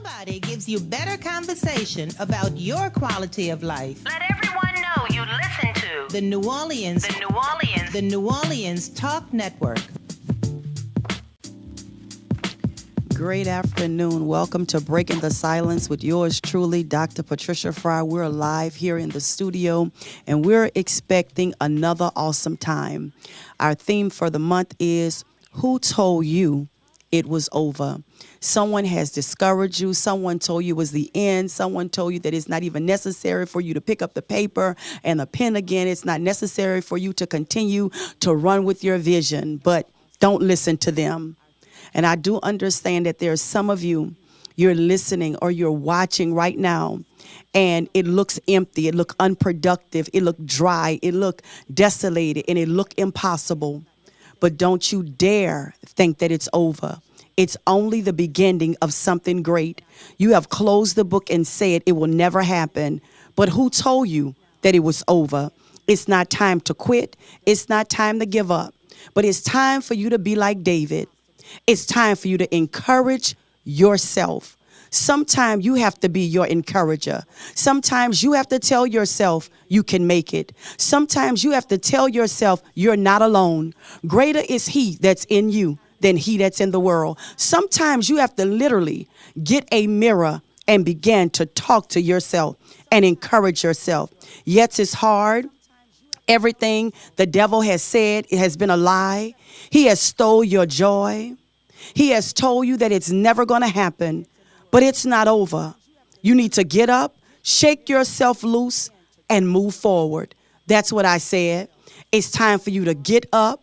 Nobody gives you better conversation about your quality of life. Let everyone know you listen to The New Orleans Talk Network. Great afternoon. Welcome to Breaking the Silence with yours truly, Dr. Patricia Frye. We're live here in the studio, and we're expecting another awesome time. Our theme for the month is, who told you it was over? Someone has discouraged you. Someone told you it was the end. Someone told you that it's not even necessary for you to pick up the paper and the pen again. It's not necessary for you to continue to run with your vision, but don't listen to them. And I do understand that there are some of you, you're listening or you're watching right now, and it looks empty, it looks unproductive, it looks dry, it looks desolated, and it looks impossible. But don't you dare think that it's over. It's only the beginning of something great. You have closed the book and said it will never happen. But who told you that it was over? It's not time to quit. It's not time to give up. But it's time for you to be like David. It's time for you to encourage yourself. Sometimes you have to be your encourager. Sometimes you have to tell yourself you can make it. Sometimes you have to tell yourself you're not alone. Greater is he that's in you than he that's in the world. Sometimes you have to literally get a mirror and begin to talk to yourself and encourage yourself. Yes, it's hard. Everything the devil has said, it has been a lie. He has stole your joy. He has told you that it's never going to happen, but it's not over. You need to get up, shake yourself loose, and move forward. That's what I said. It's time for you to get up,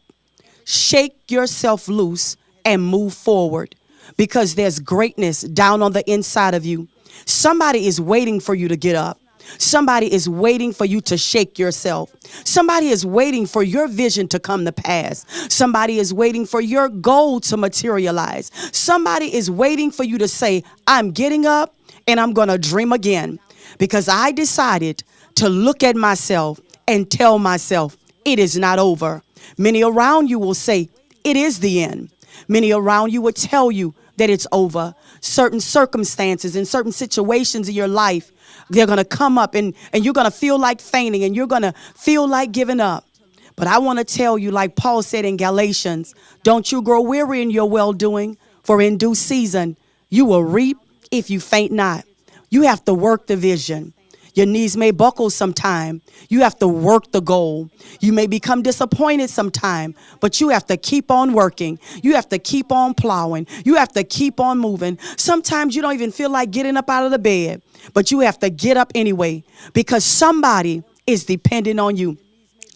shake yourself loose, and move forward, because there's greatness down on the inside of you. Somebody is waiting for you to get up. Somebody is waiting for you to shake yourself. Somebody is waiting for your vision to come to pass. Somebody is waiting for your goal to materialize. Somebody is waiting for you to say, I'm getting up and I'm going to dream again, because I decided to look at myself and tell myself it is not over. Many around you will say it is the end. Many around you will tell you that it's over. Certain circumstances and certain situations in your life, they're going to come up and you're going to feel like fainting and you're going to feel like giving up. But I want to tell you, like Paul said in Galatians, don't you grow weary in your well-doing, for in due season you will reap if you faint not. You have to work the vision. Your knees may buckle sometime. You have to work the goal. You may become disappointed sometime, but you have to keep on working. You have to keep on plowing. You have to keep on moving. Sometimes you don't even feel like getting up out of the bed, but you have to get up anyway, because somebody is depending on you.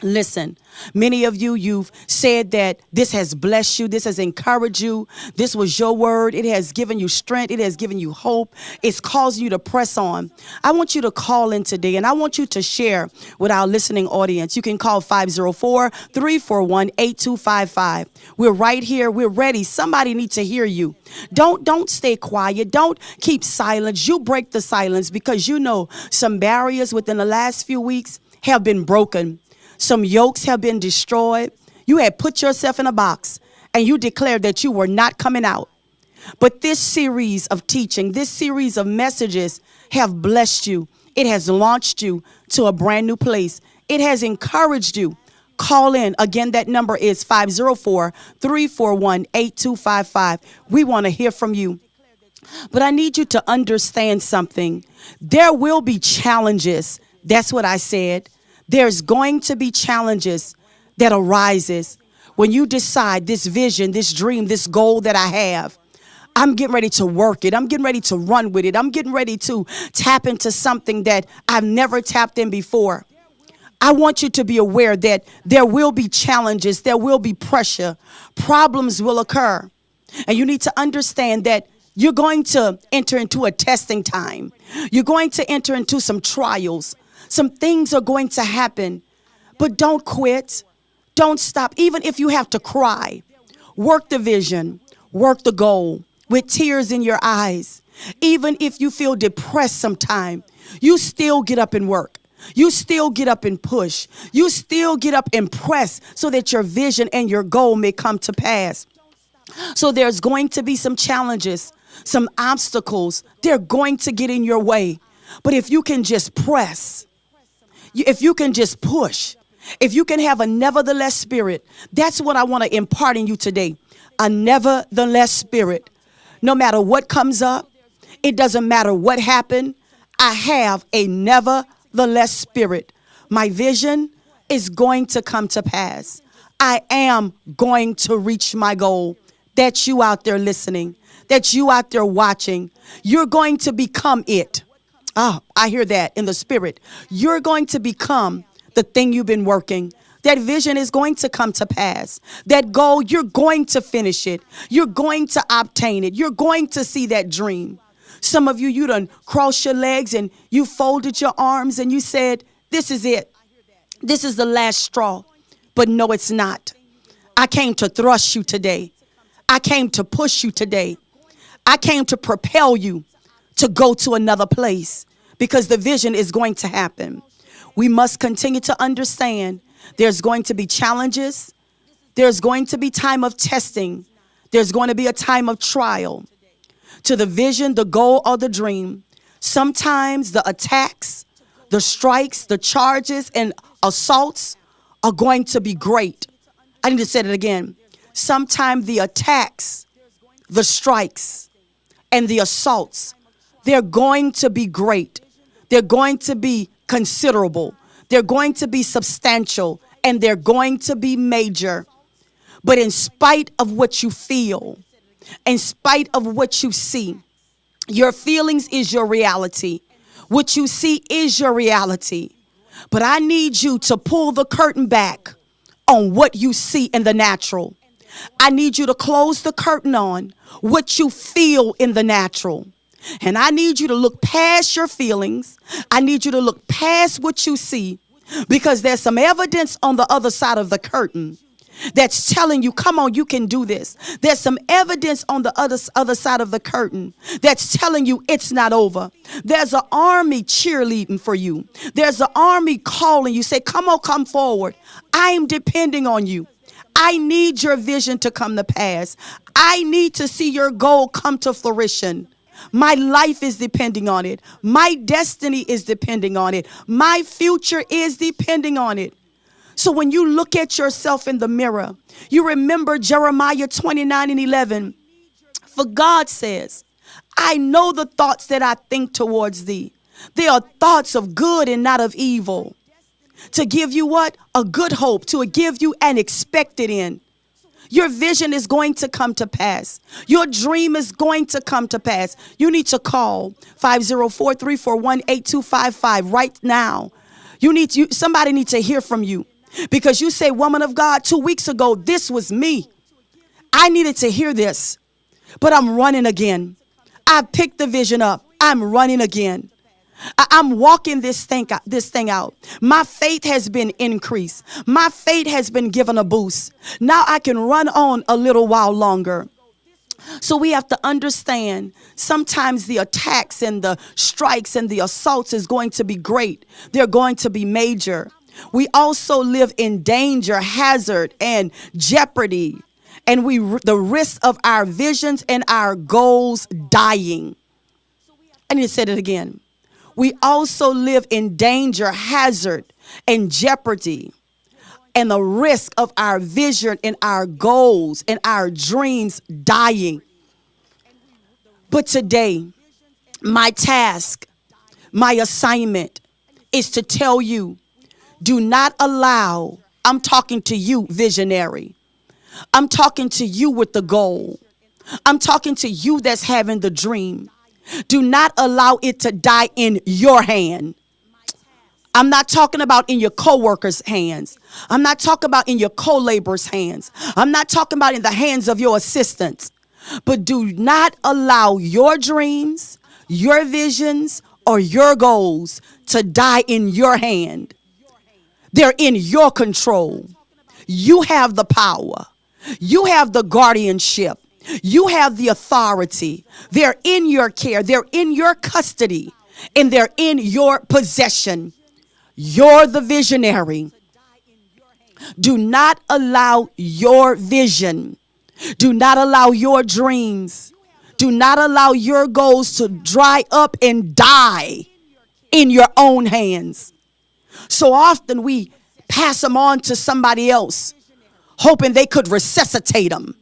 Listen, many of you, you've said that this has blessed you. This has encouraged you. This was your word. It has given you strength. It has given you hope. It's causing you to press on. I want you to call in today, and I want you to share with our listening audience. You can call 504-341-8255. We're right here. We're ready. Somebody needs to hear you. Don't stay quiet. Don't keep silent. You break the silence, because you know some barriers within the last few weeks have been broken. Some yokes have been destroyed. You had put yourself in a box and you declared that you were not coming out. But this series of teaching, this series of messages have blessed you. It has launched you to a brand new place. It has encouraged you. Call in. Again, that number is 504-341-8255. We want to hear from you. But I need you to understand something. There will be challenges. That's what I said. There's going to be challenges that arises when you decide this vision, this dream, this goal that I have. I'm getting ready to work it. I'm getting ready to run with it. I'm getting ready to tap into something that I've never tapped in before. I want you to be aware that there will be challenges. There will be pressure. Problems will occur. And you need to understand that you're going to enter into a testing time. You're going to enter into some trials. Some things are going to happen, but don't quit. Don't stop. Even if you have to cry, work the vision, work the goal with tears in your eyes. Even if you feel depressed sometime, you still get up and work. You still get up and push. You still get up and press so that your vision and your goal may come to pass. So there's going to be some challenges. some obstacles, they're going to get in your way. But if you can just press, if you can just push, if you can have a nevertheless spirit, that's what I want to impart in you today. A nevertheless spirit. No matter what comes up, it doesn't matter what happened, I have a nevertheless spirit. My vision is going to come to pass. I am going to reach my goal. That you out there listening, that you out there watching, you're going to become it. Oh, I hear that in the spirit. You're going to become the thing you've been working. That vision is going to come to pass. That goal, you're going to finish it. You're going to obtain it. You're going to see that dream. Some of you, you done crossed your legs and you folded your arms and you said, this is it. This is the last straw. But no, it's not. I came to thrust you today. I came to push you today. I came to propel you to go to another place because the vision is going to happen. We must continue to understand there's going to be challenges. There's going to be time of testing. There's going to be a time of trial. To the vision, the goal, or the dream, sometimes the attacks, the strikes, the charges, and assaults are going to be great. I need to say it again. Sometimes the attacks, the strikes, and the assaults, they're going to be great. They're going to be considerable. They're going to be substantial, and they're going to be major. But in spite of what you feel, in spite of what you see, your feelings is your reality. What you see is your reality. But I need you to pull the curtain back on what you see in the natural. I need you to close the curtain on what you feel in the natural. And I need you to look past your feelings. I need you to look past what you see, because there's some evidence on the other side of the curtain that's telling you, come on, you can do this. There's some evidence on the other side of the curtain that's telling you it's not over. There's an army cheerleading for you. There's an army calling you. Say, come on, come forward. I'm depending on you. I need your vision to come to pass. I need to see your goal come to fruition. My life is depending on it. My destiny is depending on it. My future is depending on it. So when you look at yourself in the mirror, you remember Jeremiah 29:11. For God says, I know the thoughts that I think towards thee. They are thoughts of good and not of evil. To give you what? A good hope. To give you an expected end. Your vision is going to come to pass. Your dream is going to come to pass. You need to call 504-341-8255 right now. Somebody needs to hear from you. Because you say, woman of God, 2 weeks ago, this was me. I needed to hear this, but I'm running again. I picked the vision up. I'm running again. I'm walking this thing out. My faith has been increased. My faith has been given a boost. Now I can run on a little while longer. So we have to understand sometimes the attacks and the strikes and the assaults is going to be great. They're going to be major. We also live in danger, hazard, and jeopardy. And the risk of our visions and our goals dying. I need to say it again. We also live in danger, hazard, and jeopardy. And the risk of our vision and our goals and our dreams dying. But today, my task, my assignment is to tell you, do not allow, I'm talking to you, visionary. I'm talking to you with the goal. I'm talking to you that's having the dream. Do not allow it to die in your hand. I'm not talking about in your co-workers' hands. I'm not talking about in your co-laborers' hands. I'm not talking about in the hands of your assistants. But do not allow your dreams, your visions, or your goals to die in your hand. They're in your control. You have the power. You have the guardianship. You have the authority. They're in your care. They're in your custody. And they're in your possession. You're the visionary. Do not allow your vision. Do not allow your dreams. Do not allow your goals to dry up and die in your own hands. So often we pass them on to somebody else, hoping they could resuscitate them.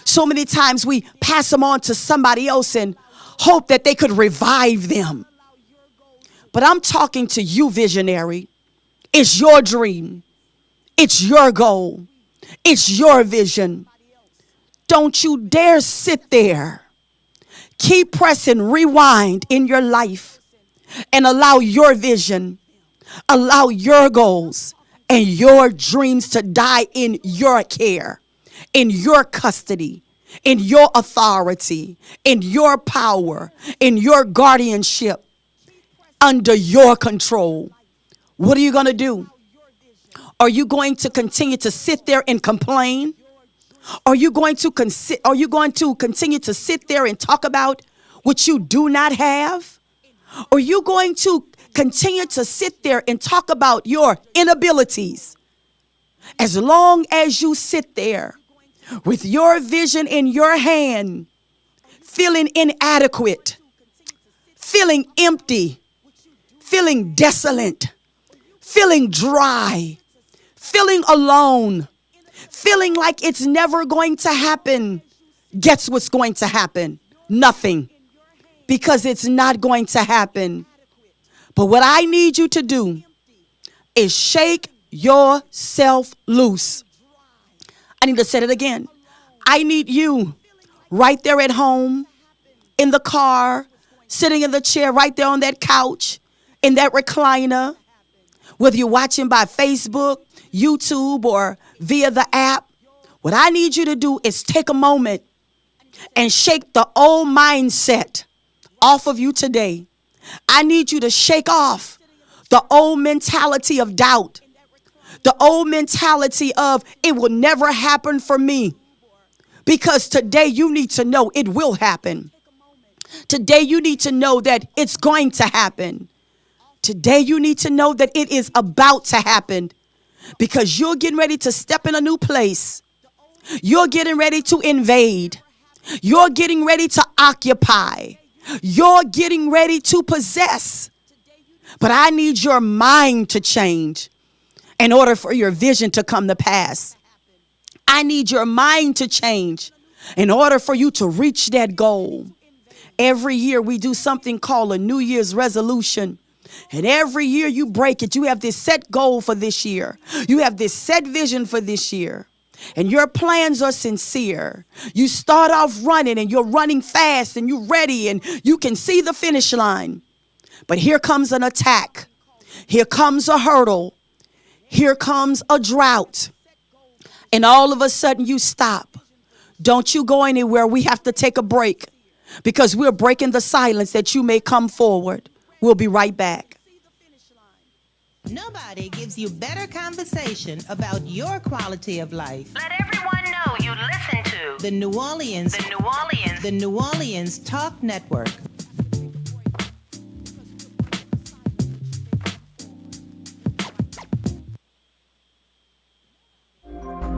So many times we pass them on to somebody else and hope that they could revive them. But I'm talking to you, visionary. It's your dream. It's your goal. It's your vision. Don't you dare sit there. Keep pressing rewind in your life and allow your vision, allow your goals and your dreams to die in your care, in your custody, in your authority, in your power, in your guardianship, under your control. What are you going to do? Are you going to continue to sit there and complain? Are you going to continue to sit there and talk about what you do not have? Are you going to continue to sit there and talk about your inabilities? As long as you sit there with your vision in your hand, feeling inadequate, feeling empty, feeling desolate, feeling dry, feeling alone, feeling like it's never going to happen, guess what's going to happen? Nothing. Because it's not going to happen. But what I need you to do is shake yourself loose. I need to say it again. I need you right there at home, in the car, sitting in the chair, right there on that couch, in that recliner, whether you're watching by Facebook, YouTube, or via the app. What I need you to do is take a moment and shake the old mindset off of you today. I need you to shake off the old mentality of doubt, the old mentality of it will never happen for me. Because today you need to know it will happen. Today you need to know that it's going to happen. Today you need to know that it is about to happen. Because you're getting ready to step in a new place. You're getting ready to invade. You're getting ready to occupy. You're getting ready to possess. But I need your mind to change in order for your vision to come to pass. I need your mind to change in order for you to reach that goal. Every year we do something called a New Year's resolution. And every year you break it. You have this set goal for this year. You have this set vision for this year. And your plans are sincere. You start off running and you're running fast and you're ready and you can see the finish line. But here comes an attack. Here comes a hurdle. Here comes a drought. And all of a sudden you stop. Don't you go anywhere. We have to take a break because we're breaking the silence that you may come forward. We'll be right back. Nobody gives you better conversation about your quality of life. Let everyone know you listen to The New Orleans Talk Network.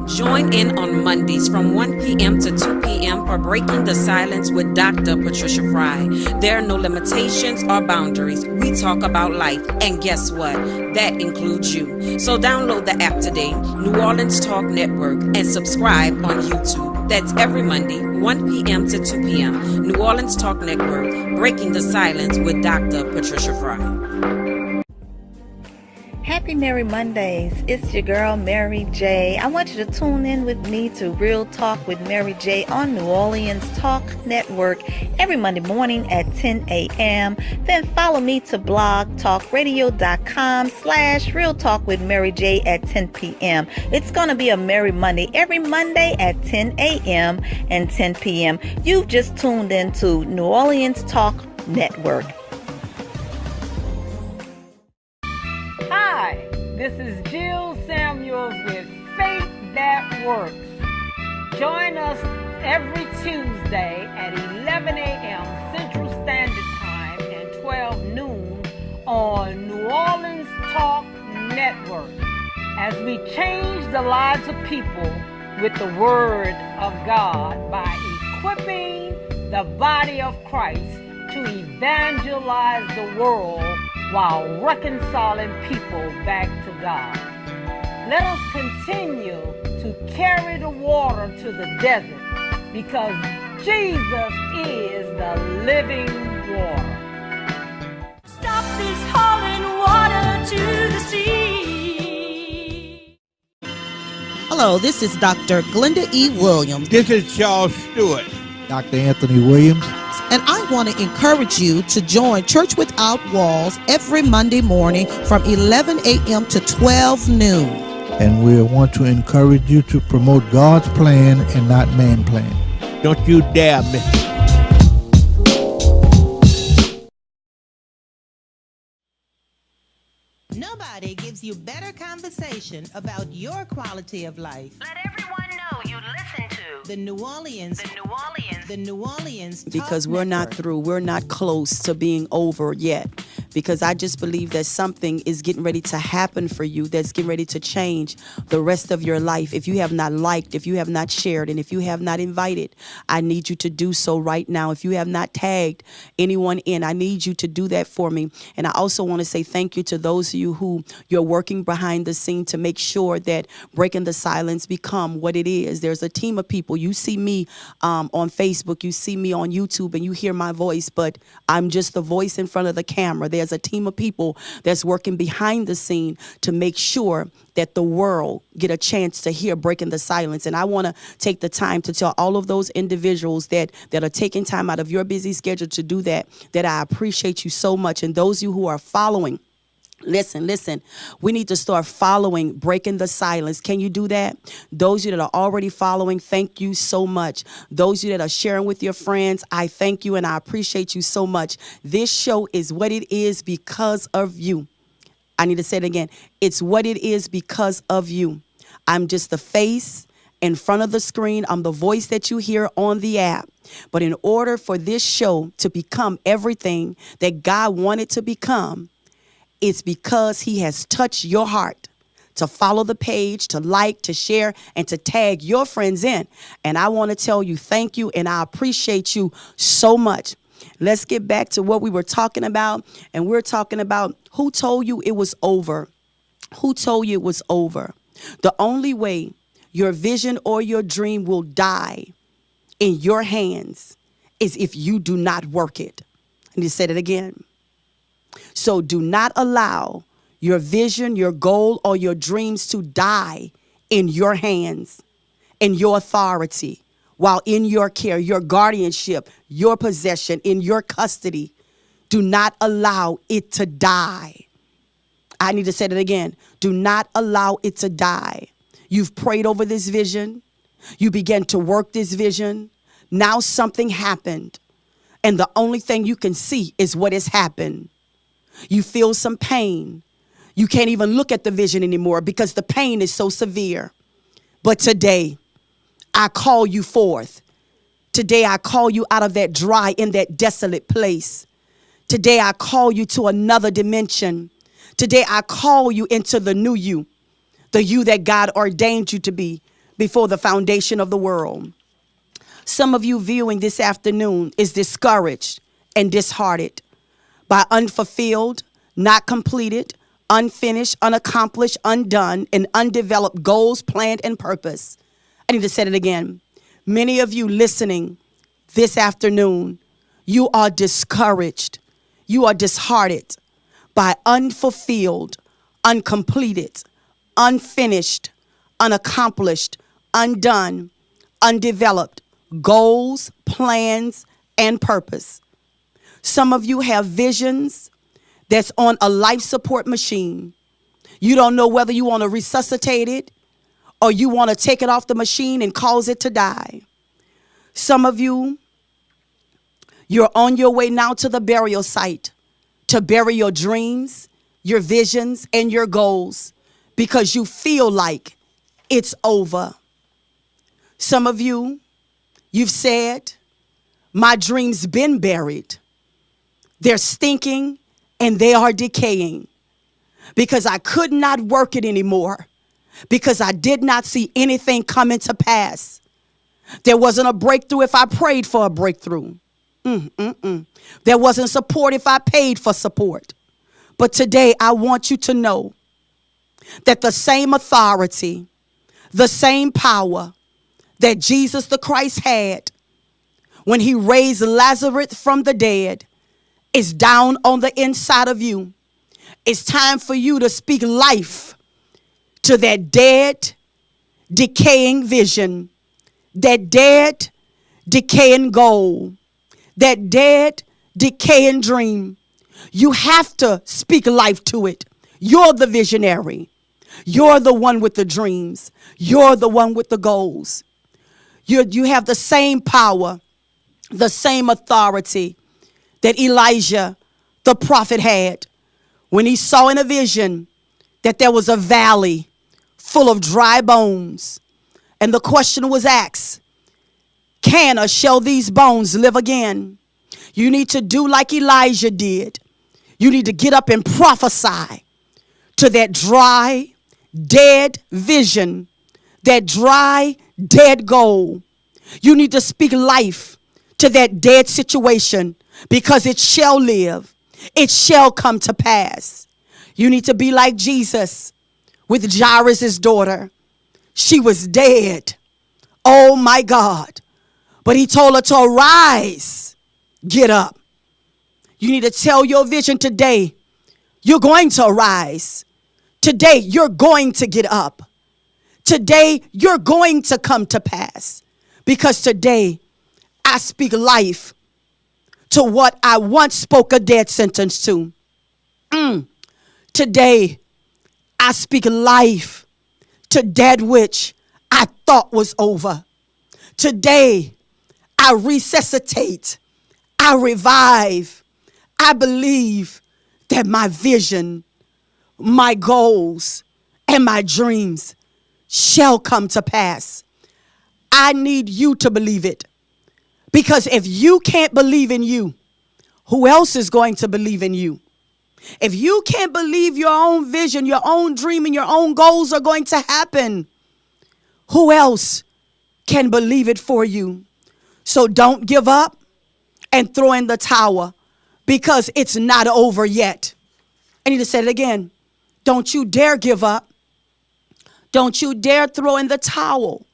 Join in on Mondays from 1 p.m. to 2 p.m. for Breaking the Silence with Dr. Patricia Frye. There are no limitations or boundaries. We talk about life. And guess what? That includes you. So download the app today, New Orleans Talk Network, and subscribe on YouTube. That's every Monday, 1 p.m. to 2 p.m. New Orleans Talk Network, Breaking the Silence with Dr. Patricia Frye. Happy Merry Mondays. It's your girl, Mary J. I want you to tune in with me to Real Talk with Mary J on New Orleans Talk Network every Monday morning at 10 a.m. Then follow me to blogtalkradio.com/Real Talk with Mary J at 10 p.m. It's going to be a Merry Monday every Monday at 10 a.m. and 10 p.m. You've just tuned in to New Orleans Talk Network. Hi, this is Jill Samuels with Faith That Works. Join us every Tuesday at 11 a.m. Central Standard Time and 12 noon on New Orleans Talk Network as we change the lives of people with the Word of God by equipping, the body of Christ, to evangelize the world while reconciling people back to God. Let us continue to carry the water to the desert, because Jesus is the living water. Stop this hauling water to the sea. Hello, this is Dr. Glenda E. Williams, This is Charles Stewart. Dr. Anthony Williams. and I want to encourage you to join Church Without Walls every Monday morning from 11 a.m. to 12 noon. And we want to encourage you to promote God's plan and not man's plan. Don't you dare miss it. Nobody gives you better conversation about your quality of life. Let everyone know you listen to The New Orleans Talk Because we're not Network. through. We're not close to being over yet. Because I just believe that something is getting ready to happen for you that's getting ready to change the rest of your life. If you have not liked, if you have not shared, and if you have not invited, I need you to do so right now. If you have not tagged anyone in, I need you to do that for me. And I also want to say thank you to those of you who you're working behind the scene to make sure that Breaking the Silence become what it is. There's a team of people. You see me on Facebook, you see me on YouTube, and you hear my voice, but I'm just the voice in front of the camera. There's a team of people that's working behind the scene to make sure that the world get a chance to hear Breaking the Silence. And I want to take the time to tell all of those individuals that are taking time out of your busy schedule to do that I appreciate you so much. And those of you who are following, Listen, we need to start following Breaking the Silence. Can you do that? Those of you that are already following, thank you so much. Those of you that are sharing with your friends, I thank you and I appreciate you so much. This show is what it is because of you. I need to say it again. It's what it is because of you. I'm just the face in front of the screen. I'm the voice that you hear on the app. But in order for this show to become everything that God wanted to become, it's because he has touched your heart to follow the page, to like, to share, and to tag your friends in. And I want to tell you thank you, and I appreciate you so much. Let's get back to what we were talking about. And we're talking about who told you it was over. Who told you it was over? The only way your vision or your dream will die in your hands is if you do not work it. And you said it again. So do not allow your vision, your goal, or your dreams to die in your hands, in your authority, while in your care, your guardianship, your possession, in your custody. Do not allow it to die. I need to say that again. Do not allow it to die. You've prayed over this vision. You began to work this vision. Now something happened. And the only thing you can see is what has happened. You feel some pain. You can't even look at the vision anymore because the pain is so severe. But today, I call you forth. Today, I call you out of that dry and that desolate place. Today, I call you to another dimension. Today, I call you into the new you, the you that God ordained you to be before the foundation of the world. Some of you viewing this afternoon is discouraged and disheartened by unfulfilled, not completed, unfinished, unaccomplished, undone, and undeveloped goals, planned, and purpose. I need to say it again. Many of you listening this afternoon, you are discouraged. You are disheartened by unfulfilled, uncompleted, unfinished, unaccomplished, undone, undeveloped goals, plans, and purpose. Some of you have visions that's on a life support machine. You don't know whether you want to resuscitate it or you want to take it off the machine and cause it to die. Some of you, you're on your way now to the burial site to bury your dreams, your visions, and your goals because you feel like it's over. Some of you, you've said, my dreams been buried. They're stinking and they are decaying because I could not work it anymore because I did not see anything coming to pass. There wasn't a breakthrough if I prayed for a breakthrough. There wasn't support if I paid for support. But today I want you to know that the same authority, the same power that Jesus the Christ had when he raised Lazarus from the dead is down on the inside of you. It's time for you to speak life to that dead, decaying vision, that dead, decaying goal, that dead, decaying dream. You have to speak life to it. You're the visionary. You're the one with the dreams. You're the one with the goals. You have the same power, the same authority that Elijah, the prophet, had when he saw in a vision that there was a valley full of dry bones. And the question was asked, can or shall these bones live again? You need to do like Elijah did. You need to get up and prophesy to that dry, dead vision, that dry, dead goal. You need to speak life to that dead situation because it shall live. It shall come to pass. You need to be like Jesus with Jairus' daughter. She was dead. Oh my God. But he told her to arise, get up. You need to tell your vision today, you're going to arise. Today, you're going to get up. Today, you're going to come to pass. Because today, I speak life to what I once spoke a dead sentence to. Today, I speak life to that which I thought was over. Today, I resuscitate, I revive, I believe that my vision, my goals, and my dreams shall come to pass. I need you to believe it. Because if you can't believe in you, who else is going to believe in you? If you can't believe your own vision, your own dream, and your own goals are going to happen, who else can believe it for you? So don't give up and throw in the towel because it's not over yet. I need to say it again. Don't you dare give up. Don't you dare throw in the towel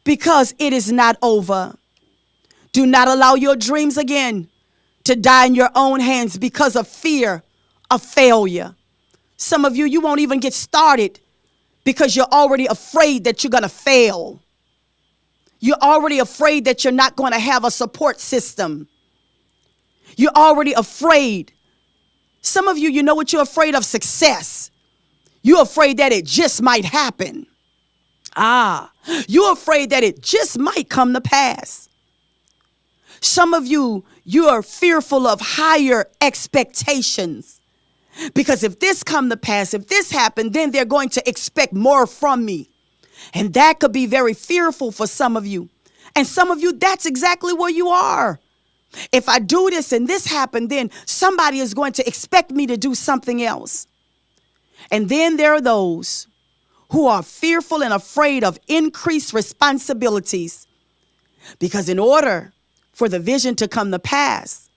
because it is not over. Do not allow your dreams again to die in your own hands because of fear of failure. Some of you, you won't even get started because you're already afraid that you're going to fail. You're already afraid that you're not going to have a support system. You're already afraid. Some of you, you know what you're afraid of? Success. You're afraid that it just might happen. You're afraid that it just might come to pass. Some of you, you are fearful of higher expectations. Because if this come to pass, if this happened, then they're going to expect more from me. And that could be very fearful for some of you. And some of you, that's exactly where you are. If I do this and this happened, then somebody is going to expect me to do something else. And then there are those who are fearful and afraid of increased responsibilities. Because in order for the vision to come to pass,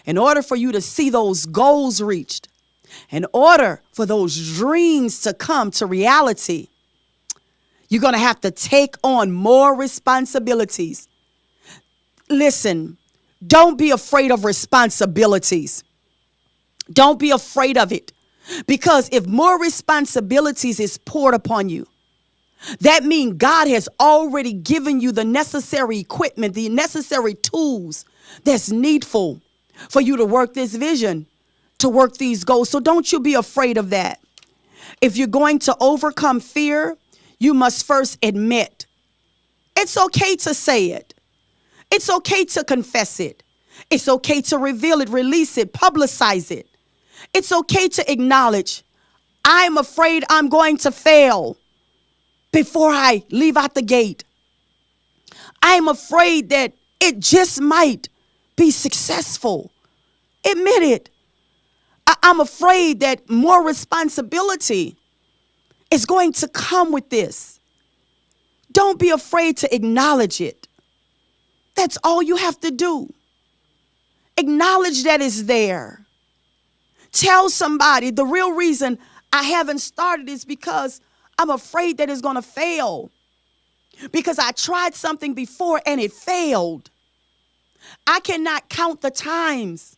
in order for you to see those goals reached, in order for those dreams to come to reality, you're going to have to take on more responsibilities. Listen, don't be afraid of responsibilities. Don't be afraid of it. Because if more responsibilities is poured upon you, that means God has already given you the necessary equipment, the necessary tools that's needful for you to work this vision, to work these goals. So don't you be afraid of that. If you're going to overcome fear, you must first admit. It's okay to say it. It's okay to confess it. It's okay to reveal it, release it, publicize it. It's okay to acknowledge, I'm afraid I'm going to fail before I leave out the gate. I'm afraid that it just might be successful. Admit it. I'm afraid that more responsibility is going to come with this. Don't be afraid to acknowledge it. That's all you have to do. Acknowledge that it's there. Tell somebody the real reason I haven't started is because I'm afraid that it's going to fail. Because I tried something before and it failed. I cannot count the times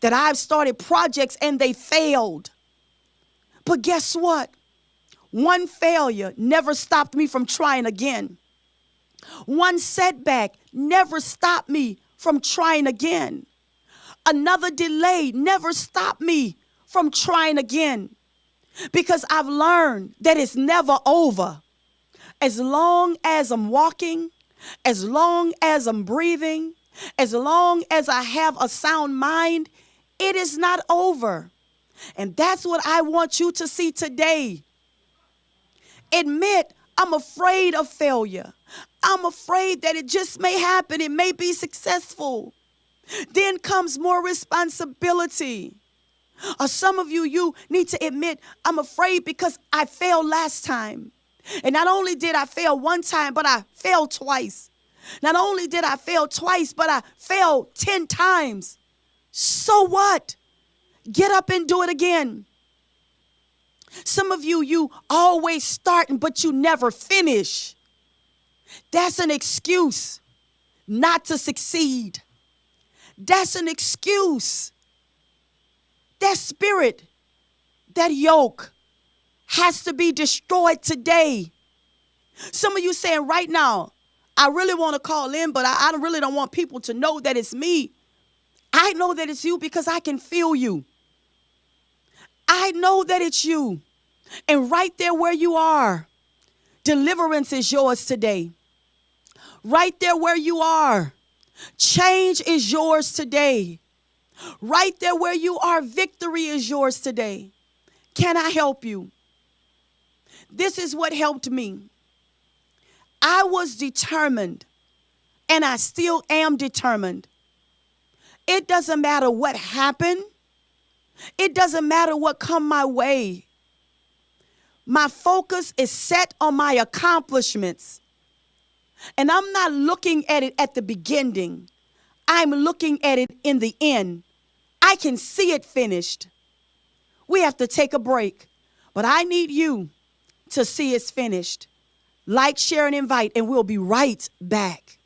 that I've started projects and they failed. But guess what? One failure never stopped me from trying again. One setback never stopped me from trying again. Another delay never stopped me from trying again. Because I've learned that it's never over. As long as I'm walking, as long as I'm breathing, as long as I have a sound mind, it is not over. And that's what I want you to see today. Admit, I'm afraid of failure. I'm afraid that it just may happen. It may be successful. Then comes more responsibility. Or some of you, you need to admit, I'm afraid because I failed last time. And not only did I fail one time, but I failed twice. Not only did I fail twice, but I failed 10 times. So what? Get up and do it again. Some of you, you always starting, but you never finish. That's an excuse not to succeed. That's an excuse. That spirit, that yoke has to be destroyed today. Some of you saying right now, I really want to call in, but I really don't want people to know that it's me. I know that it's you because I can feel you. I know that it's you. And right there where you are, deliverance is yours today. Right there where you are, change is yours today. Right there where you are, victory is yours today. Can I help you? This is what helped me. I was determined, and I still am determined. It doesn't matter what happened. It doesn't matter what come my way. My focus is set on my accomplishments. And I'm not looking at it at the beginning. I'm looking at it in the end. I can see it finished. We have to take a break, but I need you to see it's finished. Like, share, and invite, and we'll be right back.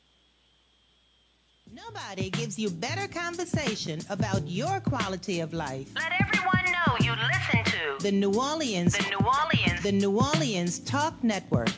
Nobody gives you better conversation about your quality of life. Let everyone know you listen to The New Orleans Talk Network.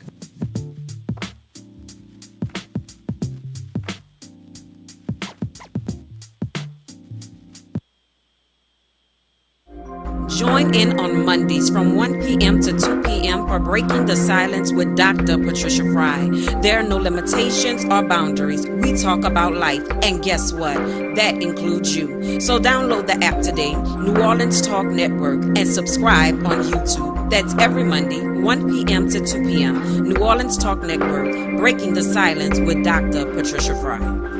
Join in on Mondays from 1 p.m. to 2 p.m. for Breaking the Silence with Dr. Patricia Frye. There are no limitations or boundaries. We talk about life, and guess what? That includes you. So download the app today, New Orleans Talk Network, and subscribe on YouTube. That's every Monday, 1 p.m. to 2 p.m. New Orleans Talk Network, Breaking the Silence with Dr. Patricia Frye.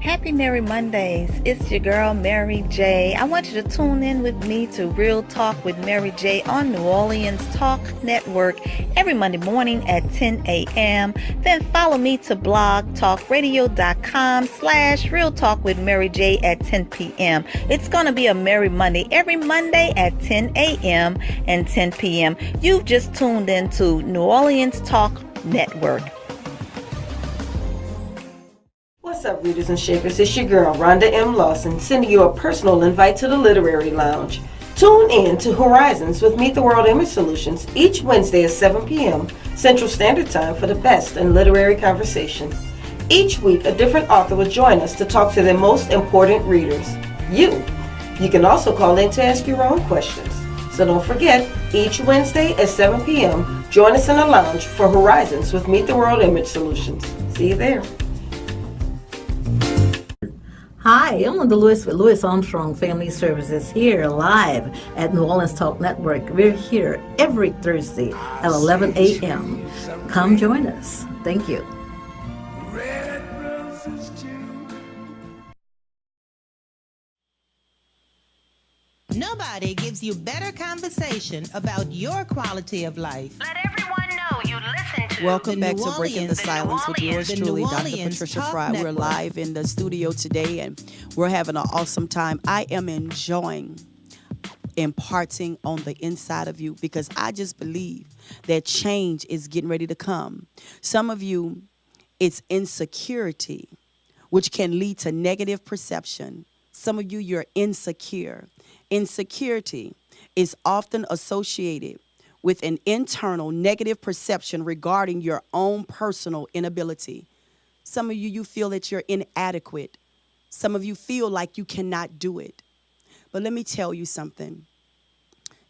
Happy Merry Mondays. It's your girl, Mary J. I want you to tune in with me to Real Talk with Mary J on New Orleans Talk Network every Monday morning at 10 a.m. Then follow me to blogtalkradio.com/Real Talk with Mary J at 10 p.m. It's going to be a Merry Monday every Monday at 10 a.m. and 10 p.m. You've just tuned into New Orleans Talk Network. What's up, readers and shakers? It's your girl, Rhonda M. Lawson, sending you a personal invite to the Literary Lounge. Tune in to Horizons with Meet the World Image Solutions each Wednesday at 7 p.m. Central Standard Time for the best in literary conversation. Each week, a different author will join us to talk to their most important readers, you. You can also call in to ask your own questions. So don't forget, each Wednesday at 7 p.m., join us in the lounge for Horizons with Meet the World Image Solutions. See you there. Hi, I'm Linda Lewis with Lewis Armstrong Family Services here live at New Orleans Talk Network. We're here every Thursday at 11 a.m. Come join us. Thank you. Nobody gives you better conversation about your quality of life. Let everyone know you listen to. Welcome The back New to Breaking the Orleans- Silence with yours The truly, New Dr. Orleans Patricia Talk Frye. We're Network. live in the studio today, and we're having an awesome time. I am enjoying imparting on the inside of you because I just believe that change is getting ready to come. Some of you, it's insecurity, which can lead to negative perception. Some of you, you're insecure. Insecurity is often associated with an internal negative perception regarding your own personal inability. Some of you, you feel that you're inadequate. Some of you feel like you cannot do it. But let me tell you something.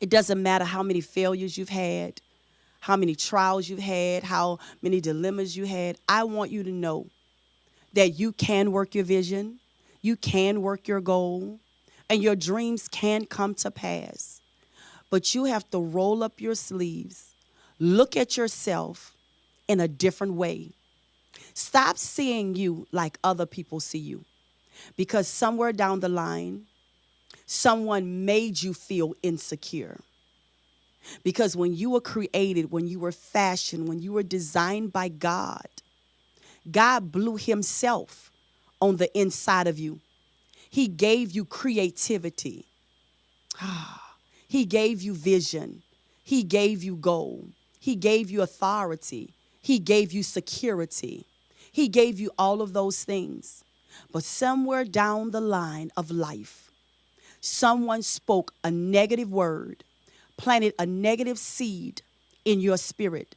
It doesn't matter how many failures you've had, how many trials you've had, how many dilemmas you had. I want you to know that you can work your vision, you can work your goal, and your dreams can come to pass. But you have to roll up your sleeves, look at yourself in a different way. Stop seeing you like other people see you, because somewhere down the line, someone made you feel insecure. Because when you were created, when you were fashioned, when you were designed by God, God blew himself on the inside of you. He gave you creativity. He gave you vision. He gave you goal. He gave you authority. He gave you security. He gave you all of those things. But somewhere down the line of life, someone spoke a negative word, planted a negative seed in your spirit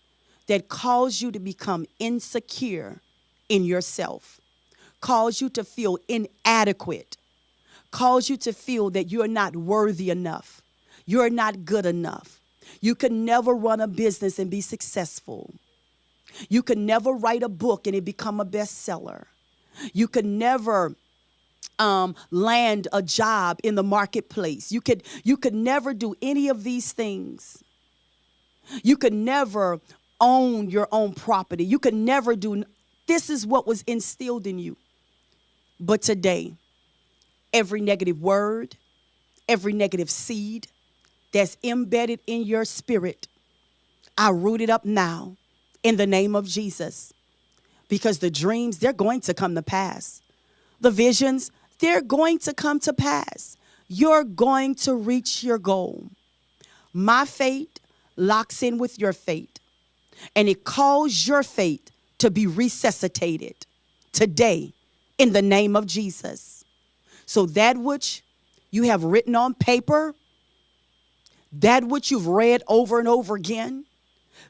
that caused you to become insecure in yourself, caused you to feel inadequate, caused you to feel that you're not worthy enough, you're not good enough. You could never run a business and be successful. You could never write a book and it become a bestseller. You could never land a job in the marketplace. You could never do any of these things. You could never own your own property. You could never do. This is what was instilled in you. But today, every negative word, every negative seed that's embedded in your spirit, I root it up now in the name of Jesus. Because the dreams, they're going to come to pass. The visions, they're going to come to pass. You're going to reach your goal. My fate locks in with your fate, and it calls your fate to be resuscitated today in the name of Jesus. So that which you have written on paper, that which you've read over and over again,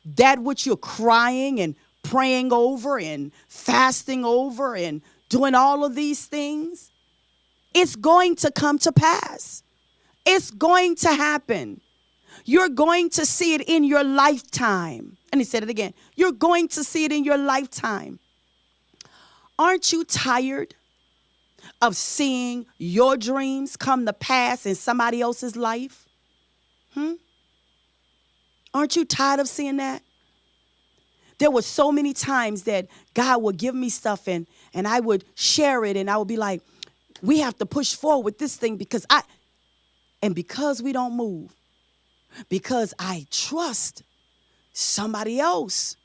that which you're crying and praying over and fasting over and doing all of these things, it's going to come to pass. It's going to happen. You're going to see it in your lifetime. And he said it again. You're going to see it in your lifetime. Aren't you tired of seeing your dreams come to pass in somebody else's life? Aren't you tired of seeing that? There were so many times that God would give me stuff and I would share it and I would be like, we have to push forward with this thing because we don't move, because I trust somebody else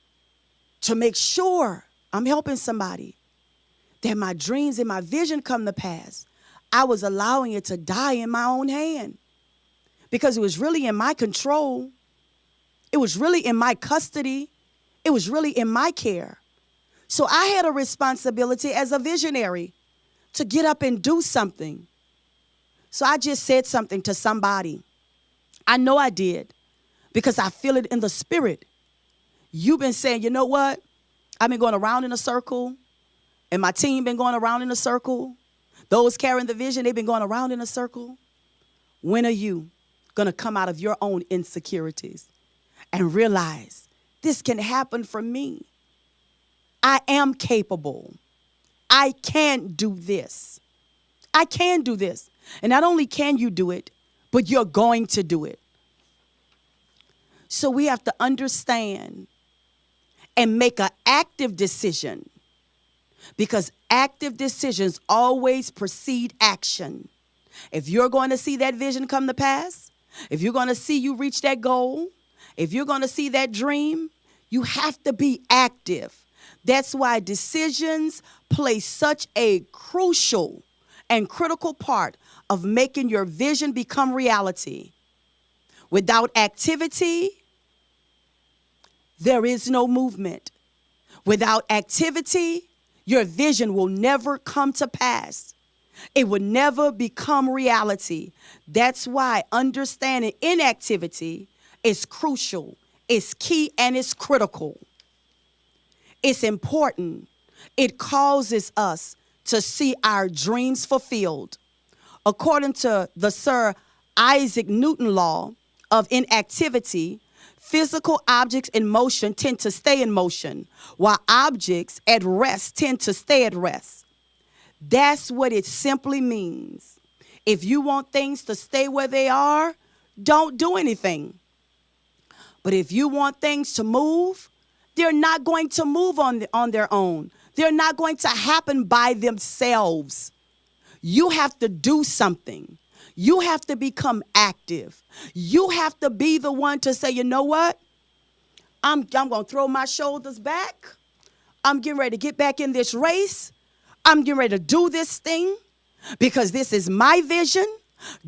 to make sure I'm helping somebody, that my dreams and my vision come to pass, I was allowing it to die in my own hand because it was really in my control. It was really in my custody. It was really in my care. So I had a responsibility as a visionary to get up and do something. So I just said something to somebody. I know I did because I feel it in the spirit. You've been saying, you know what? I've been going around in a circle, and my team been going around in a circle. Those carrying the vision, they've been going around in a circle. When are you going to come out of your own insecurities and realize this can happen for me? I am capable. I can do this. I can do this. And not only can you do it, but you're going to do it. So we have to understand and make an active decision, because active decisions always precede action. If you're going to see that vision come to pass, if you're going to see you reach that goal, if you're going to see that dream, You have to be active. That's why decisions play such a crucial and critical part of making your vision become reality. Without activity, there is no movement. Without activity, your vision will never come to pass. It will never become reality. That's why understanding inactivity is crucial, it's key, and it's critical. It's important. It causes us to see our dreams fulfilled. According to the Sir Isaac Newton law of inactivity, physical objects in motion tend to stay in motion, while objects at rest tend to stay at rest. That's what it simply means. If you want things to stay where they are, don't do anything. But if you want things to move, they're not going to move on their own. They're not going to happen by themselves. You have to do something. You have to become active. You have to be the one to say, you know what? I'm going to throw my shoulders back. I'm getting ready to get back in this race. I'm getting ready to do this thing because this is my vision.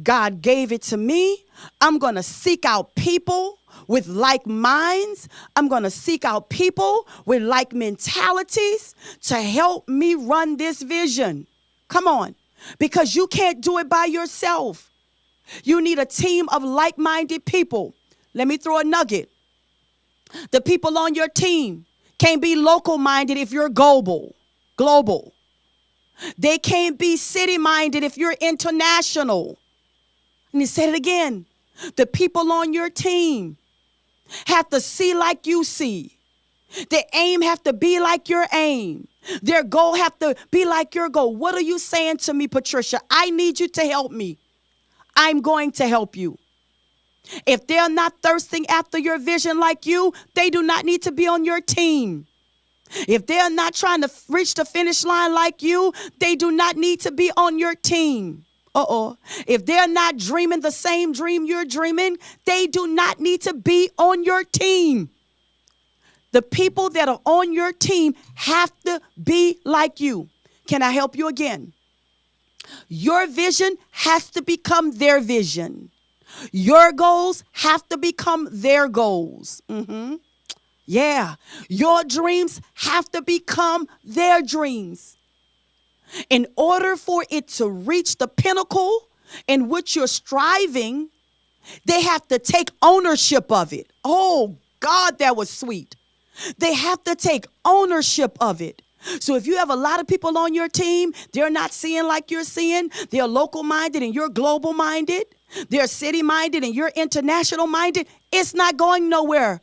God gave it to me. I'm going to seek out people with like minds. I'm going to seek out people with like mentalities to help me run this vision. Come on. Because you can't do it by yourself. You need a team of like-minded people. Let me throw a nugget. The people on your team can't be local-minded if you're global. They can't be city-minded if you're international. Let me say it again. The people on your team have to see like you see. Their aim have to be like your aim. Their goal have to be like your goal. What are you saying to me, Patricia? I need you to help me. I'm going to help you. If they're not thirsting after your vision like you, they do not need to be on your team. If they're not trying to reach the finish line like you, they do not need to be on your team. If they're not dreaming the same dream you're dreaming, they do not need to be on your team. The people that are on your team have to be like you. Can I help you again? Your vision has to become their vision. Your goals have to become their goals. Yeah, your dreams have to become their dreams. In order for it to reach the pinnacle in which you're striving, they have to take ownership of it. Oh, God, that was sweet. They have to take ownership of it. So if you have a lot of people on your team, they're not seeing like you're seeing. They're local-minded and you're global-minded. They're city-minded and you're international-minded. It's not going nowhere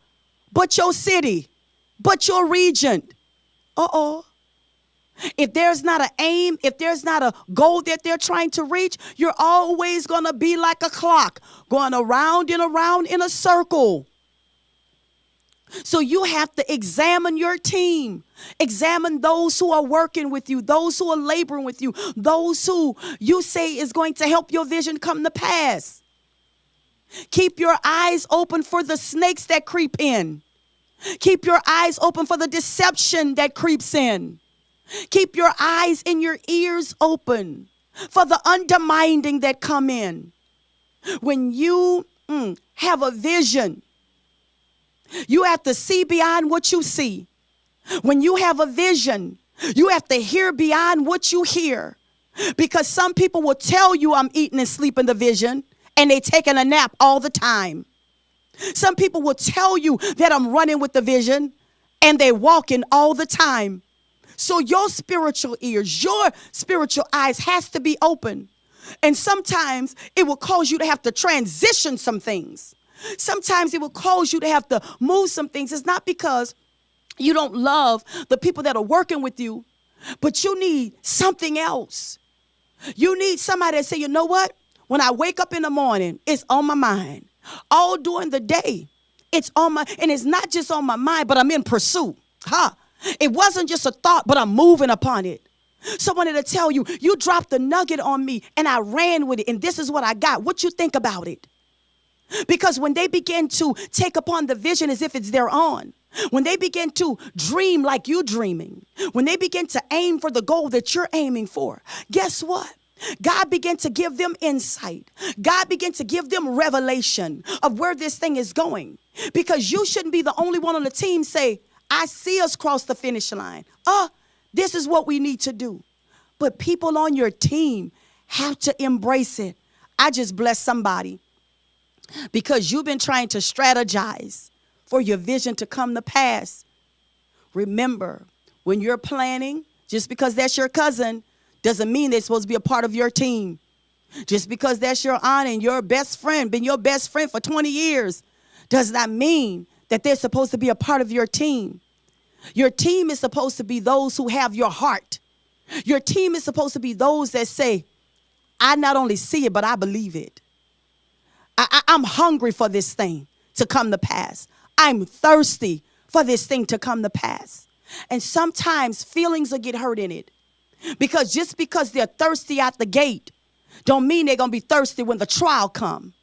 but your city, but your region. If there's not an aim, if there's not a goal that they're trying to reach, you're always going to be like a clock going around and around in a circle. So you have to examine your team. Examine those who are working with you, those who are laboring with you, those who you say is going to help your vision come to pass. Keep your eyes open for the snakes that creep in. Keep your eyes open for the deception that creeps in. Keep your eyes and your ears open for the undermining that come in. When you have a vision, you have to see beyond what you see. When you have a vision, you have to hear beyond what you hear. Because some people will tell you I'm eating and sleeping the vision, and they taking a nap all the time. Some people will tell you that I'm running with the vision, and they walking all the time. So your spiritual ears, your spiritual eyes has to be open. And sometimes it will cause you to have to transition some things. Sometimes it will cause you to have to move some things. It's not because you don't love the people that are working with you, but you need something else. You need somebody to say, you know what? When I wake up in the morning, it's on my mind. All during the day, it's on my, and it's not just on my mind, but I'm in pursuit. It wasn't just a thought, but I'm moving upon it. Someone to tell you, you dropped the nugget on me and I ran with it, and this is what I got. What you think about it? Because when they begin to take upon the vision as if it's their own, when they begin to dream like you're dreaming, when they begin to aim for the goal that you're aiming for, guess what? God began to give them insight. God began to give them revelation of where this thing is going. Because you shouldn't be the only one on the team say, I see us cross the finish line. This is what we need to do. But people on your team have to embrace it. I just bless somebody because you've been trying to strategize for your vision to come to pass. Remember, when you're planning, just because that's your cousin doesn't mean they're supposed to be a part of your team. Just because that's your aunt and your best friend, been your best friend for 20 years, does not mean that they're supposed to be a part of your team. Your team is supposed to be those who have your heart. Your team is supposed to be those that say, I not only see it, but I believe it. I'm hungry for this thing to come to pass. I'm thirsty for this thing to come to pass. And sometimes feelings will get hurt in it. Because just because they're thirsty out the gate, don't mean they're going to be thirsty when the trial come.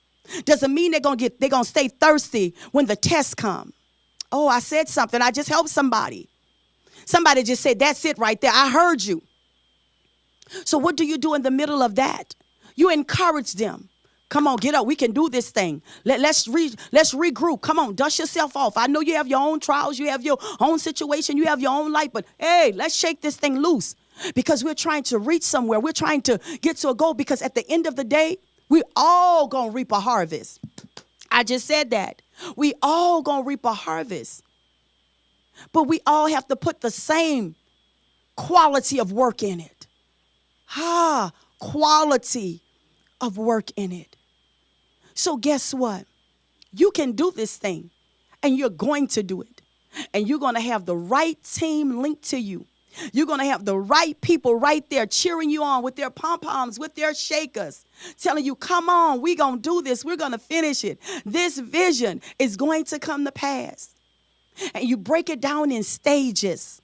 Doesn't mean they're going to stay thirsty when the test come. Oh, I said something. I just helped somebody. Somebody just said, that's it right there. I heard you. So what do you do in the middle of that? You encourage them. Come on, get up. We can do this thing. Let's regroup. Come on, dust yourself off. I know you have your own trials. You have your own situation. You have your own life. But, hey, let's shake this thing loose because we're trying to reach somewhere. We're trying to get to a goal because at the end of the day, we all going to reap a harvest. I just said that. We all going to reap a harvest. But we all have to put the same quality of work in it. Quality of work in it. So guess what? You can do this thing, and you're going to do it. And you're going to have the right team linked to you. You're going to have the right people right there cheering you on with their pom-poms, with their shakers, telling you, come on, we're going to do this. We're going to finish it. This vision is going to come to pass. And you break it down in stages.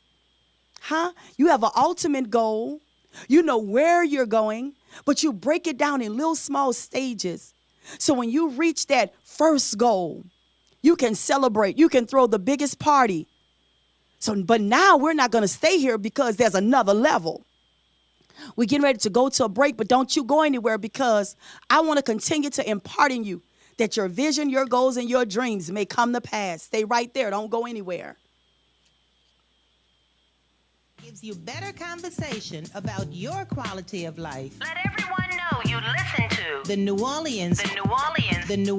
You have an ultimate goal. You know where you're going, but you break it down in little small stages. So when you reach that first goal, you can celebrate. You can throw the biggest party. But now we're not going to stay here because there's another level. We're getting ready to go to a break, but don't you go anywhere because I want to continue to impart in you that your vision, your goals, and your dreams may come to pass. Stay right there. Don't go anywhere. Gives you better conversation about your quality of life. Let everyone know you listen to The New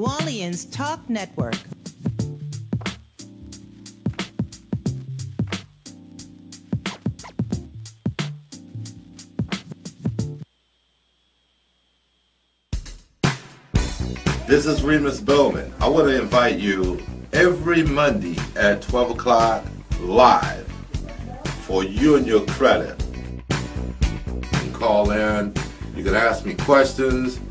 Orleans Talk Network. This is Remus Bowman. I want to invite you every Monday at 12 o'clock live for You and Your Credit. You can call in, you can ask me questions.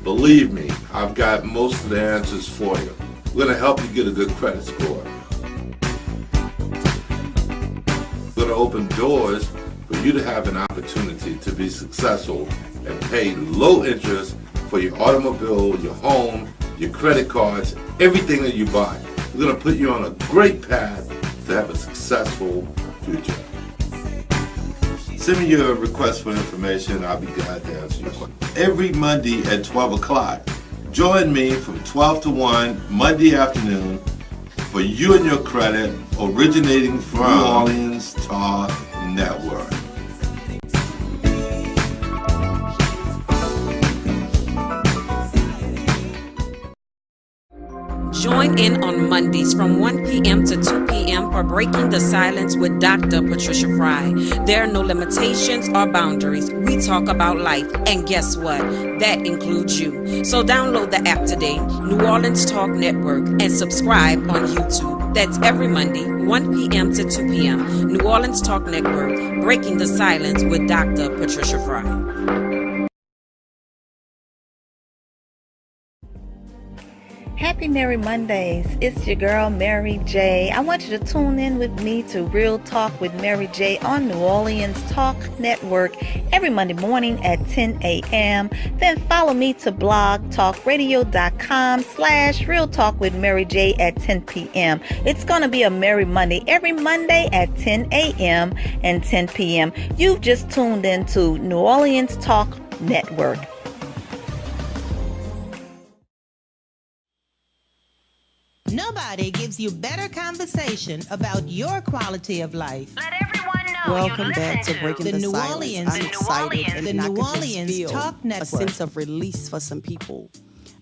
Believe me, I've got most of the answers for you. We're going to help you get a good credit score. We're going to open doors for you to have an opportunity to be successful and pay low interest for your automobile, your home, your credit cards, everything that you buy. We're going to put you on a great path to have a successful future. Send me your request for information. I'll be glad to answer your question. Every Monday at 12 o'clock, join me from 12 to 1 Monday afternoon for You and Your Credit, originating from New Orleans Talk Network. Join in on Mondays from 1 p.m. to 2 p.m. for Breaking the Silence with Dr. Patricia Frye. There are no limitations or boundaries. We talk about life, and guess what? That includes you. So download the app today, New Orleans Talk Network, and subscribe on YouTube. That's every Monday, 1 p.m. to 2 p.m. New Orleans Talk Network, Breaking the Silence with Dr. Patricia Frye. Happy Merry Mondays. It's your girl, Mary J. I want you to tune in with me to Real Talk with Mary J on New Orleans Talk Network every Monday morning at 10 a.m. Then follow me to blogtalkradio.com/Real Talk with Mary J at 10 p.m. It's going to be a Merry Monday every Monday at 10 a.m. and 10 p.m. You've just tuned into New Orleans Talk Network. Nobody gives you better conversation about your quality of life. Let everyone know Welcome you back to listen Breaking The the New Silence. Orleans- I'm The New excited, Orleans- and The I New could just Orleans feel Talk a Network. sense of release for some people.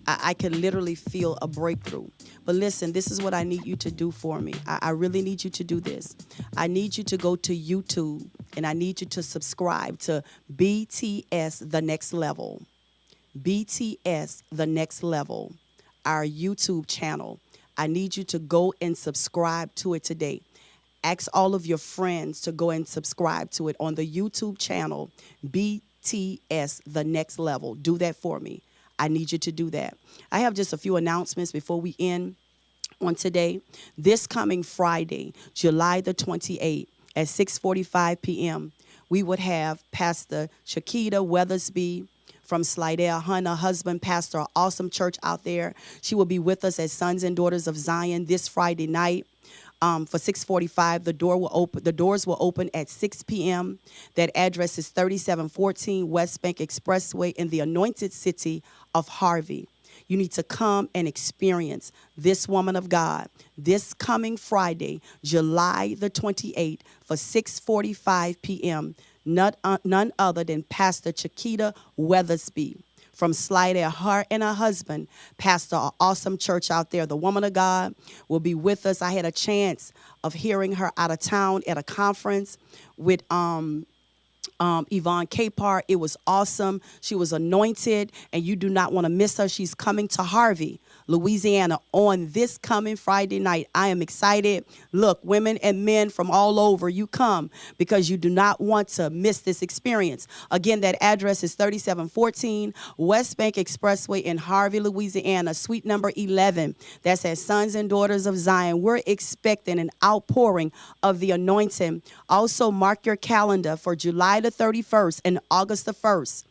I could literally feel a breakthrough. But listen, this is what I need you to do for me. I really need you to do this. I need you to go to YouTube, and I need you to subscribe to BTS The Next Level. BTS The Next Level, our YouTube channel. I need you to go and subscribe to it today. Ask all of your friends to go and subscribe to it on the YouTube channel, BTS The Next Level. Do that for me. I need you to do that. I have just a few announcements before we end on today. This coming Friday, July the 28th at 6:45 p.m., we would have Pastor Shakita Weathersby from Slidell, her husband, pastor, an awesome church out there. She will be with us as Sons and Daughters of Zion this Friday night. For 6:45, the doors will open at 6 p.m. That address is 3714 West Bank Expressway in the anointed city of Harvey. You need to come and experience this woman of God this coming Friday, July the 28th, for 6:45 p.m. None other than Pastor Chiquita Weathersby from Slidell. Her and her husband pastor an awesome church out there. The woman of God will be with us. I had a chance of hearing her out of town at a conference with Yvonne Capar. It was awesome. She was anointed, and you do not want to miss her. She's coming to Harvey, Louisiana on this coming Friday night. I am excited. Look, women and men from all over, you come because you do not want to miss this experience. Again, that address is 3714 West Bank Expressway in Harvey, Louisiana, suite number 11. That's at Sons and Daughters of Zion. We're expecting an outpouring of the anointing. Also, mark your calendar for July the 31st and August the 1st.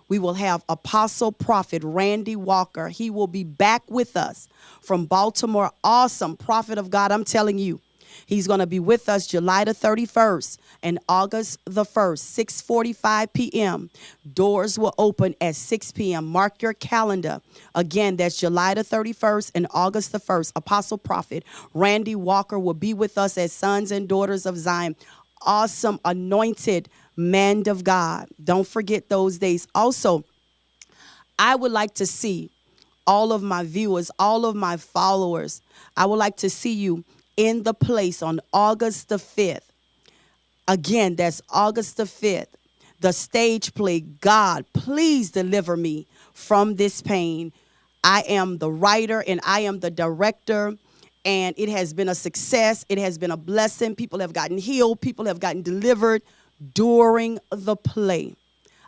We will have Apostle Prophet Randy Walker. He will be back with us from Baltimore. Awesome prophet of God, I'm telling you. He's going to be with us July the 31st and August the 1st, 6:45 p.m. Doors will open at 6 p.m. Mark your calendar. Again, that's July the 31st and August the 1st. Apostle Prophet Randy Walker will be with us as Sons and Daughters of Zion. Awesome, anointed man of God. Don't forget those days. Also, I would like to see all of my viewers, all of my followers. I would like to see you in the place on August the 5th. Again, that's August the 5th. The stage play, God, please deliver me from this pain. I am the writer and I am the director. And it has been a success. It has been a blessing. People have gotten healed. People have gotten delivered during the play.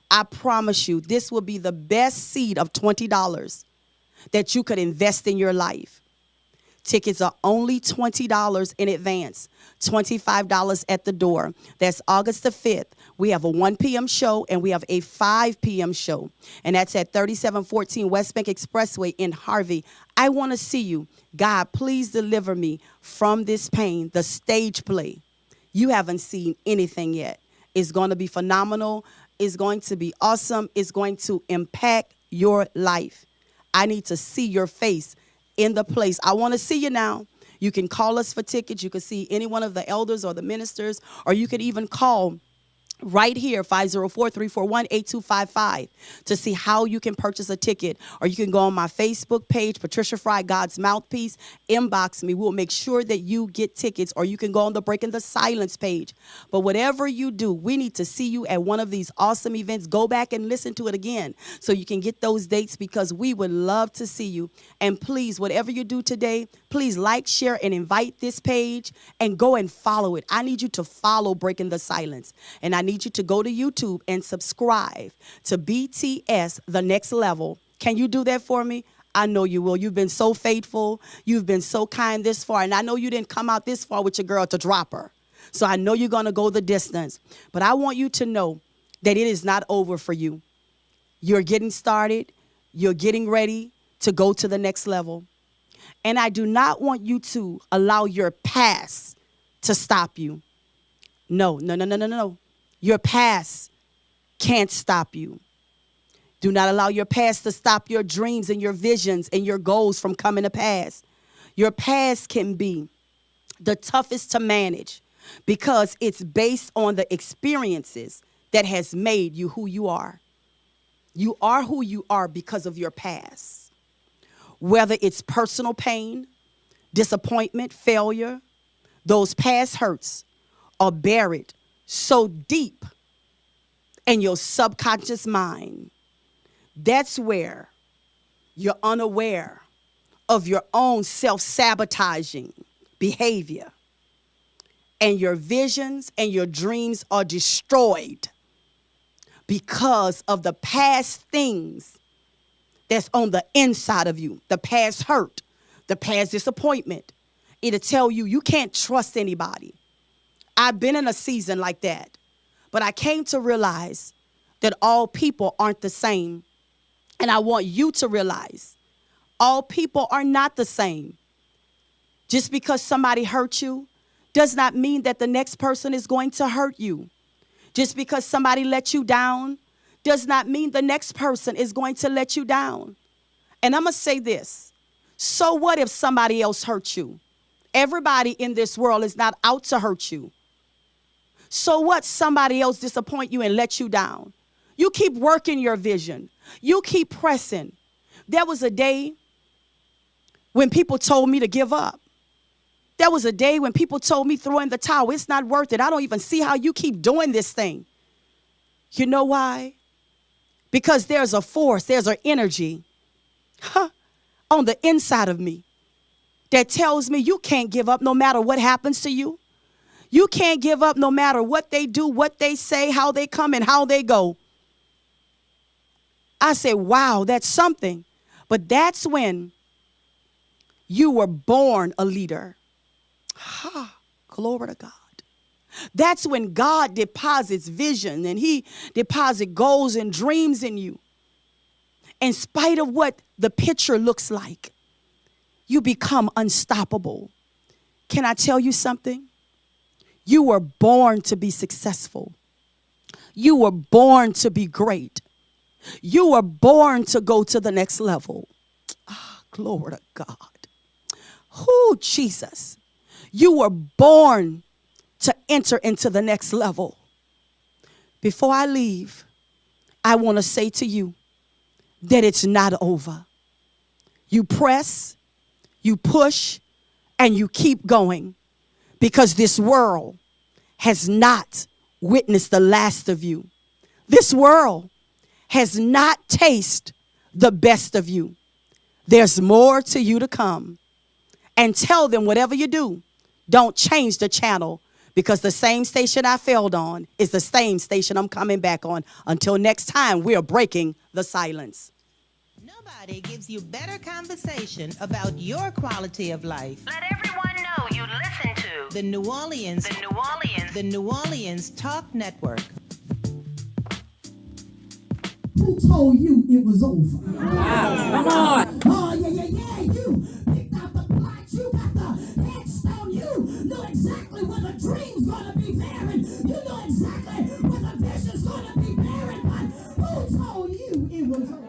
I promise you, this will be the best seed of $20 that you could invest in your life. Tickets are only $20 in advance, $25 at the door. That's August the 5th. We have a 1 p.m. show and we have a 5 p.m. show. And that's at 3714 West Bank Expressway in Harvey. I want to see you. God, please deliver me from this pain. The stage play. You haven't seen anything yet. It's going to be phenomenal. It's going to be awesome. It's going to impact your life. I need to see your face in the place. I want to see you now. You can call us for tickets. You can see any one of the elders or the ministers, or you could even call right here, 504-341-8255, to see how you can purchase a ticket. Or you can go on my Facebook page, Patricia Frye, God's Mouthpiece, inbox me. We'll make sure that you get tickets. Or you can go on the Breaking the Silence page. But whatever you do, we need to see you at one of these awesome events. Go back and listen to it again so you can get those dates, because we would love to see you. And please, whatever you do today, please like, share, and invite this page and go and follow it. I need you to follow Breaking the Silence. And I need you to go to YouTube and subscribe to BTS The Next Level. Can you do that for me? I know you will. You've been so faithful. You've been so kind this far. And I know you didn't come out this far with your girl to drop her. So I know you're going to go the distance. But I want you to know that it is not over for you. You're getting started. You're getting ready to go to the next level. And I do not want you to allow your past to stop you. No. Your past can't stop you. Do not allow your past to stop your dreams and your visions and your goals from coming to pass. Your past can be the toughest to manage because it's based on the experiences that has made you who you are. You are who you are because of your past. Whether it's personal pain, disappointment, failure, those past hurts are buried so deep in your subconscious mind. That's where you're unaware of your own self-sabotaging behavior. And your visions and your dreams are destroyed because of the past things that's on the inside of you, the past hurt, the past disappointment. It'll tell you you can't trust anybody. I've been in a season like that, but I came to realize that all people aren't the same. And I want you to realize all people are not the same. Just because somebody hurt you does not mean that the next person is going to hurt you. Just because somebody let you down does not mean the next person is going to let you down. And I'm going to say this. So what if somebody else hurt you? Everybody in this world is not out to hurt you. So what somebody else disappoint you and let you down? You keep working your vision. You keep pressing. There was a day when people told me to give up. There was a day when people told me throw in the towel. It's not worth it. I don't even see how you keep doing this thing. You know why? Because there's a force, there's an energy on the inside of me that tells me you can't give up no matter what happens to you. You can't give up no matter what they do, what they say, how they come and how they go. I say, wow, that's something. But that's when you were born a leader. Glory to God. That's when God deposits vision and he deposits goals and dreams in you. In spite of what the picture looks like, you become unstoppable. Can I tell you something? You were born to be successful. You were born to be great. You were born to go to the next level. Glory to God. Oh, Jesus. You were born to enter into the next level. Before I leave, I want to say to you that it's not over. You press, you push, and you keep going because this world has not witnessed the last of you. This world has not tasted the best of you. There's more to you to come. And tell them whatever you do, don't change the channel because the same station I failed on is the same station I'm coming back on. Until next time, we are breaking the silence. Nobody gives you better conversation about your quality of life. Let everyone know you listen to The New Orleans Talk Network. Who told you it was over? Wow, come on. Oh, yeah. You picked out the plot. You got the headstone. You know exactly where the dream's going to be buried. You know exactly where the vision's going to be buried. But who told you it was over?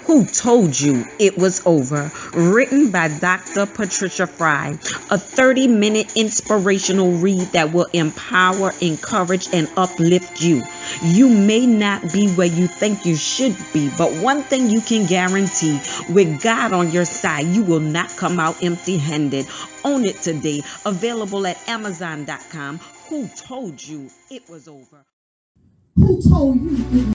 Who Told You It Was Over, written by Dr. Patricia Frye, a 30-minute inspirational read that will empower, encourage, and uplift you. You may not be where you think you should be, but one thing you can guarantee, with God on your side, you will not come out empty-handed. Own it today. Available at Amazon.com. Who Told You It Was Over? Who told you it was over?